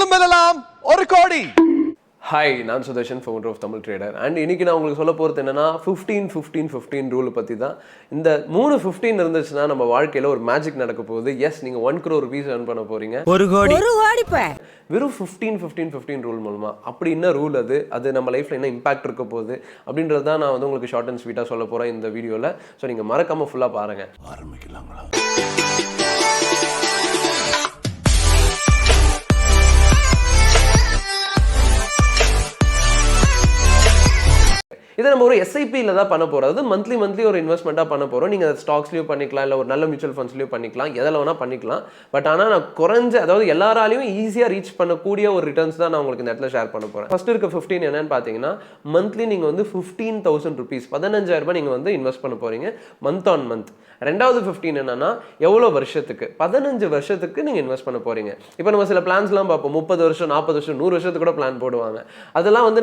நீங்களும் வெல்லலாம் 1 கோடி. ஹாய், நான் Sudarshan, founder of Tamil Trader. And இன்னைக்கு நான் உங்களுக்கு சொல்ல போகிறது என்னன்னா 15-15-15 ரூல் பற்றி தான். இந்த 3-15 இருந்துச்சுன்னா நம்ம வாழ்க்கையில் ஒரு மேஜிக் நடக்க போகுது. எஸ், நீங்கள் 1 crore rupees earn பண்ண போறீங்க. 1 கோடி வெறும் 15-15-15 ரூல் மூலமா. அப்படி என்ன ரூல் அது நம்ம லைஃப்ல என்ன இம்பாக்ட் இருக்க போகுது அப்படின்றது தான் நான் வந்து உங்களுக்கு ஷார்ட் அண்ட் ஸ்வீட்டாக சொல்ல போகிறேன் இந்த வீடியோவில். ஸோ நீங்கள் மறக்காம ஃபுல்லாக பாருங்க. ஆரம்பிக்கலாங்களா? இதை நம்ம ஒரு எஸ்ஐபியில் தான் பண்ண போகிறோம். அது மந்த்லி ஒரு இன்வெஸ்ட்மெண்ட்டாக பண்ண போகிறோம். நீங்கள் அதை ஸ்டாக்ஸ்லையும் பண்ணிக்கலாம், இல்லை ஒரு நல்ல மியூச்சுவல் ஃபண்ட்ஸ்லையும் பண்ணிக்கலாம், எதில் வேணால் பண்ணிக்கலாம். பட் ஆனால் நான் அதாவது எல்லாராலையும் ஈஸியாக ரீச் பண்ணக்கூடிய ஒரு ரிட்டர்ன்ஸ் தான் நான் உங்களுக்கு இந்த இடத்துல ஷேர் பண்ண போகிறேன். ஃபர்ஸ்ட் இருக்க 15 என்னன்னு பார்த்தீங்கன்னா, மந்த்லி நீங்கள் வந்து 15,000 rupees 15,000 ரூபாய் நீங்கள் வந்து இன்வெஸ்ட் பண்ண போகிறீங்க மந்த் ஆன் மந்த். ரெண்டாவது 15 என்னன்னா, எவ்வளோ வருஷத்துக்கு? 15 வருஷத்துக்கு நீங்கள் இன்வெஸ்ட் பண்ண போகிறீங்க. இப்போ நம்ம சில பிளான்ஸ்லாம் பார்ப்போம், 30 வருஷம் 40 வருஷம் 100 வருஷத்துக்கு கூட பிளான் போடுவாங்க. அதெல்லாம் வந்து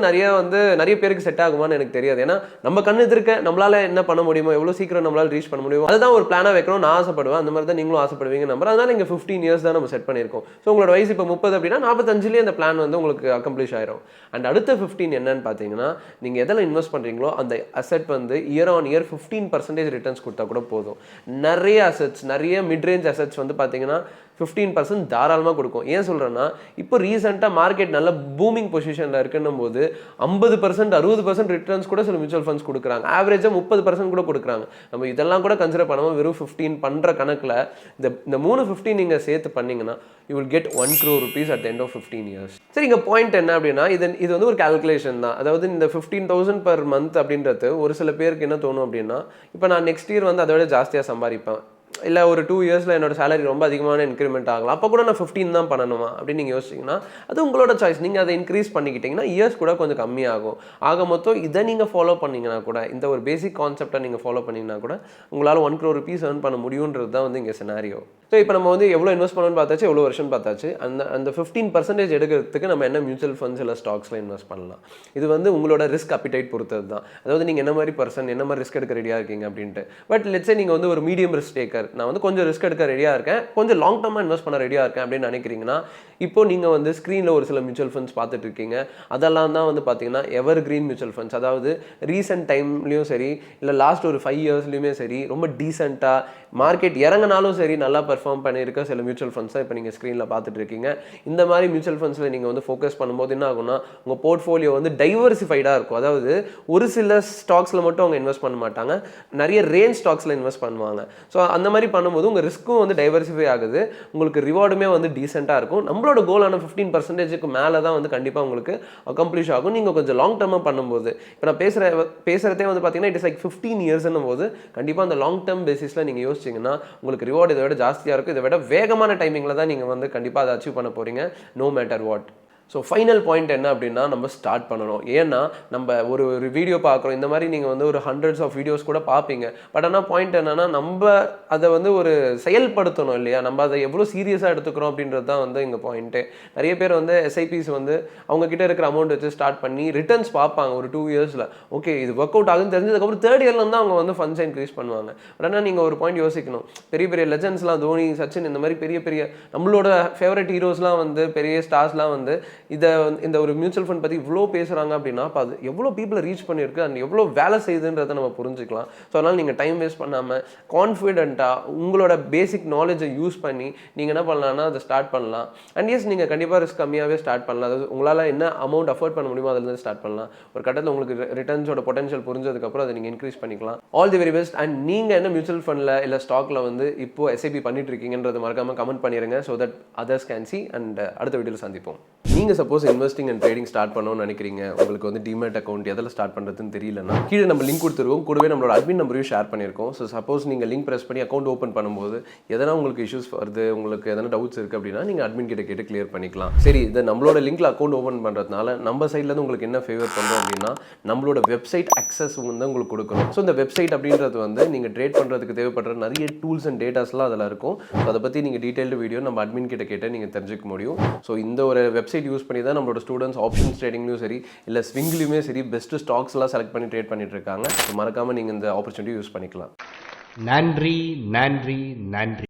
நிறைய பேருக்கு செட் ஆகுமான்னு எனக்கு தெரியாது. ஏன்னா நம்ம கண்ணு எதிர்க்க நம்மளால என்ன பண்ண முடியுமோ, எவ்வளவு சீக்கிரம் நம்மளால ரீச் பண்ண முடியுமோ அதுதான் ஒரு பிளானா வைக்கணும் நான் ஆசைப்படுவேன். அந்த மாதிரி தான் நீங்களும் ஆசைப்படுவீங்க நம்பர். அதனால இங்க 15 இயர்ஸ் தான் நம்ம செட் பண்ணியிருக்கோம். ஸோ உங்களோட வயசு இப்போ 30 அப்படின்னா 45லேயே அந்த பிளான் வந்து உங்களுக்கு அக்கம்ப்ளிஷ் ஆயிரும். அண்ட் அடுத்த 15 என்னன்னு பார்த்தீங்கன்னா, நீங்க எதில் இன்வெஸ்ட் பண்றீங்களோ அந்த அசெட் வந்து இயர் ஆன் இயர் 15% ரிட்டர்ன்ஸ் கொடுத்தா கூட போதும். நிறைய அசெட்ஸ், நிறைய மிட் ரேஞ்ச் அசெட்ஸ் வந்து பார்த்தீங்கன்னா 15% தாராளமாக கொடுக்கும். ஏன் சொல்கிறேன்னா, இப்போ ரீசெண்டாக மார்க்கெட் நல்ல பூமிங் பொசிஷனில் இருக்குன்னும் போது 50% 60% ரிட்டர்ன்ஸ் கூட சில மியூச்சுவல் ஃபண்ட்ஸ் கொடுக்குறாங்க. ஆவரேஜாக 30% கூட கொடுக்குறாங்க. நம்ம இதெல்லாம் கூட கன்சிடர் பண்ணாமல் வெறும் 15 பண்ணுற கணக்கில் இந்த 3-15 நீங்கள் சேர்த்து பண்ணிங்கன்னா you will get 1 crore rupees at the end of 15 years. சரி, இங்கே பாயிண்ட் என்ன அப்படின்னா, இது வந்து ஒரு கால்குலேஷன் தான். அதாவது இந்த 15,000 per month அப்படின்றது ஒரு சில பேருக்கு என்ன தோணும் அப்படின்னா, இப்போ நான் நெக்ஸ்ட் இயர் வந்து அதை விட ஜாஸ்தியாக சம்பாதிப்பேன், இல்லை ஒரு 2 இயர்ஸில் என்னோட சேலரி ரொம்ப அதிகமான இன்க்ரிமெண்ட் ஆகலாம், அப்போ கூட நான் 15 தான் பண்ணணுமா அப்படின்னு நீங்கள் யோசிச்சிங்கன்னா அது உங்களோட சாய்ஸ். நீங்கள் அதை இன்க்ரீஸ் பண்ணிக்கிட்டிங்கன்னா இயர்ஸ் கூட கொஞ்சம் கம்மியாகும். ஆக மொத்தம் இதை நீங்கள் ஃபாலோ பண்ணிங்கன்னா கூட, இந்த ஒரு பேசிக் கான்செப்டை நீங்கள் ஃபாலோ பண்ணிங்கன்னா கூட உங்களால் 1 crore rupees earn பண்ண முடியுன்றது தான் வந்து இங்கே சினாரியோ. ஸோ இப்போ நம்ம வந்து எவ்வளோ இன்வெஸ்ட் பண்ணணும்னு பார்த்தாச்சு, எவ்வளோ வருஷம் பார்த்தாச்சு. அந்த 15% எடுக்கிறதுக்கு நம்ம என்ன மியூச்சுவல் ஃபண்ட்ஸ் இல்லை ஸ்டாக்ஸில் இன்வெஸ்ட் பண்ணலாம். இது வந்து உங்களோட ரிஸ்க் அப்பிடைட் பொறுத்தது தான். அதாவது நீங்கள் என்ன மாதிரி பர்சன், என்ன மாதிரி ரிஸ்க் எடுக்க ரெடியாக இருக்கீங்க அப்படின்ட்டு. பட் லெட்ஸே நீங்கள் வந்து ஒரு மீடியம் ரிஸ்க் டேக்கர், நான் வந்து கொஞ்சம் ரிஸ்க் எடுக்க ரெடியாக இருக்கேன், கொஞ்சம் லாங் டர்மாக இன்வெஸ்ட் பண்ண ரெடியாக இருக்கேன் அப்படின்னு நினைக்கிறீங்கன்னா, இப்போ நீங்கள் வந்து ஸ்க்ரீனில் ஒரு சில மியூச்சுவல் ஃபண்ட்ஸ் பார்த்துட்டு இருக்கீங்க. அதெல்லாம் தான் வந்து பார்த்தீங்கன்னா எவர் கிரீன் மியூச்சுவல் ஃபண்ட்ஸ். அதாவது ரீசெண்ட் டைம்லையும் சரி, இல்லை லாஸ்ட் ஒரு 5 இயர்ஸ்லையுமே சரி, ரொம்ப டீசெண்டாக மார்க்கெட் இறங்கினாலும் சரி நல்லா பெர்ஃபார்ம் பண்ணியிருக்க சில மியூச்சுவல் ஃபண்ட்ஸ் தான் இப்போ நீங்கள் ஸ்க்ரீனில் பார்த்துட்டு இருக்கீங்க. இந்த மாதிரி மியூச்சுவல் ஃபண்ட்ஸில் நீங்கள் வந்து ஃபோக்கஸ் பண்ணும்போது என்ன ஆகும்னா, உங்கள் போர்ட்ஃபோலியோ வந்து டைவர்சிஃபைடாக இருக்கும். அதாவது ஒரு சில ஸ்டாக்ஸில் மட்டும் அவங்க இன்வெஸ்ட் பண்ண மாட்டாங்க, நிறைய ரேஞ்ச் ஸ்டாக்ஸில் இன்வெஸ்ட் பண்ணுவாங்க. ஸோ அந்த மாதிரி பண்ணும்போது உங்கள் ரிஸ்க்கும் வந்து டைவர்சிஃபை ஆகுது, உங்களுக்கு ரிவார்டுமே வந்து டீசெண்டாக இருக்கும். நம்மளோட கோலான 15%க்கு மேலே தான் வந்து கண்டிப்பாக உங்களுக்கு அக்கம்ப்ளிஷ் ஆகும் நீங்கள் கொஞ்சம் லாங் டர்மாக பண்ணும்போது. இப்போ நான் பேசுகிறதே வந்து பார்த்தீங்கன்னா இட் இஸ் லைக் 15 இயர்ஸ்ன்னும் போது கண்டிப்பாக அந்த லாங் டர்ம் பேசிஸில் நீங்கள் யோசிச்சிங்கன்னா உங்களுக்கு ரிவார்டு இதை விட ஜாஸ்தியாக இருக்கும். இதை விட வேகமான டைமிங்கில் தான் நீங்கள் வந்து கண்டிப்பாக அதை அச்சீவ் பண்ண போகிறீங்க, no matter what. So final point என்ன அப்படின்னா, நம்ம ஸ்டார்ட் பண்ணணும். ஏன்னா நம்ம ஒரு வீடியோ பார்க்குறோம், இந்த மாதிரி நீங்கள் வந்து ஒரு ஹண்ட்ரட்ஸ் ஆஃப் வீடியோஸ் கூட பார்ப்பீங்க. பட் ஆனால் பாயிண்ட் என்னன்னா, நம்ம அதை வந்து ஒரு செயல்படுத்தணும் இல்லையா, நம்ம அதை எவ்வளோ சீரியஸாக எடுத்துக்கிறோம் அப்படின்றது தான் வந்து இங்கே பாயிண்ட்டு. நிறைய பேர் வந்து எஸ்ஐபிஸ் வந்து அவங்க கிட்ட இருக்கிற அமௌண்ட் வச்சு ஸ்டார்ட் பண்ணி ரிட்டர்ன்ஸ் பார்ப்பாங்க ஒரு 2 இயர்ஸில். ஓகே, இது ஒர்க் அவுட் ஆகுதுன்னு தெரிஞ்சதுக்கப்புறம் 3rd இயர்ல தான் அவங்க வந்து ஃபண்ட்ஸை இன்க்ரீஸ் பண்ணுவாங்க. பட் ஆனால் நீங்கள் ஒரு பாயிண்ட் யோசிக்கணும், பெரிய லெஜண்ட்ஸ்லாம் தோனி, சச்சின், இந்த மாதிரி பெரிய நம்மளோட ஃபேவரட் ஹீரோஸ்லாம் வந்து பெரிய ஸ்டார்ஸ்லாம் வந்து இந்த ஒரு மியூச்சுவல் ஃபண்ட் பற்றி இவ்வளோ பேசுகிறாங்க அப்படின்னா அப்போ அது எவ்வளோ பீப்புளை ரீச் பண்ணியிருக்கு அண்ட் எவ்வளோ வேலை செய்யுதுன்றதை நம்ம புரிஞ்சுக்கலாம். ஸோ அதனால் நீங்கள் டைம் வேஸ்ட் பண்ணாமல் கான்ஃபிடென்ட்டாக உங்களோட பேசிக் நாலேஜை யூஸ் பண்ணி நீங்கள் என்ன பண்ணலாம்னா அதை ஸ்டார்ட் பண்ணலாம். அண்ட் எஸ், நீங்கள் கண்டிப்பாக ரிஸ்க் கம்மியாகவே ஸ்டார்ட் பண்ணலாம். அதாவது உங்களால் என்ன அமௌண்ட் அஃபோர்ட் பண்ண முடியுமோ அதிலேருந்து ஸ்டார்ட் பண்ணலாம். ஒரு கட்டத்தில் உங்களுக்கு ரிட்டர்ன்ஸோட பொட்டன்ஷியல் புரிஞ்சதுக்கப்புறம் அதை நீங்கள் இன்க்ரீஸ் பண்ணிக்கலாம். All the very best. And நீங்கள் என்ன மியூச்சுவல் ஃபண்டில் இல்லை ஸ்டாக்கில் வந்து இப்போ எஸ்ஐபி பண்ணிட்டு இருக்கீங்கன்றது மறக்காமல் கமெண்ட் பண்ணிடுங்க, so that others can see. And அடுத்த வீடியோவில் சந்திப்போம். நீங்கள் suppose investing and trading start பண்ணணும்னு நினைக்கிறீங்க, உங்களுக்கு வந்து டிமேட் அக்கௌண்ட் எதில் ஸ்டார்ட் பண்ணுறதுன்னு தெரியலன்னா கீழே நம்ம லிங்க் கொடுத்துருக்கோம், கூடவே நம்மளோட அட்மின் நம்பரையும் ஷேர் பண்ணியிருக்கோம். ஸோ சப்போஸ் நீங்கள் லிங்க் ப்ரெஸ் பண்ணி அக்கௌண்ட் ஓப்பன் பண்ணும்போது எதனா உங்களுக்கு இஷ்யூஸ் வருது, உங்களுக்கு எதனா டவுட்ஸ் இருக்குது அப்படின்னா நீங்கள் அட்மின் கிட்ட கேட்டு கிளியர் பண்ணிக்கலாம். சரி, இதை நம்மளோட லிங்க்ல அக்கௌண்ட் ஓப்பன் பண்ணுறதுனால நம்ம சைட்லேருந்து உங்களுக்கு என்ன ஃபேவர் பண்ணுறோம் அப்படின்னா, நம்மளோட வெப்சைட் அக்சஸ் வந்து உங்களுக்கு கொடுக்கணும். ஸோ இந்த வெப்சைட் அப்படின்றது வந்து நீங்கள் ட்ரேட் பண்ணுறதுக்கு தேவைப்படுற நிறைய டூல்ஸ் அண்ட் டேட்டாஸ்லாம் அதில் இருக்கும். ஸோ அதை பற்றி நீங்கள் டீட்டெயில்டு வீடியோ நம்ம அட்மின் கிட்ட கேட்டு நீங்கள் தெரிஞ்சுக்க முடியும். ஸோ இந்த ஒரு வெப்சைட் யூஸ் பண்ணி தான் நம்மளோட ஸ்டூடெண்ட்ஸ் ஆப்ஷன்ஸ் ட்ரேடிங்லையும் சரி, இல்லை ஸ்விங்லையுமே சரி, பெஸ்ட் ஸ்டாக்ஸ்லாம் செலக்ட் பண்ணி ட்ரேட் பண்ணிட்டு இருக்காங்க. ஸோ மறக்காமல் நீங்கள் இந்த ஆப்பர்ச்சுனிட்டி யூஸ் பண்ணிக்கலாம். நன்றி நன்றி நன்றி.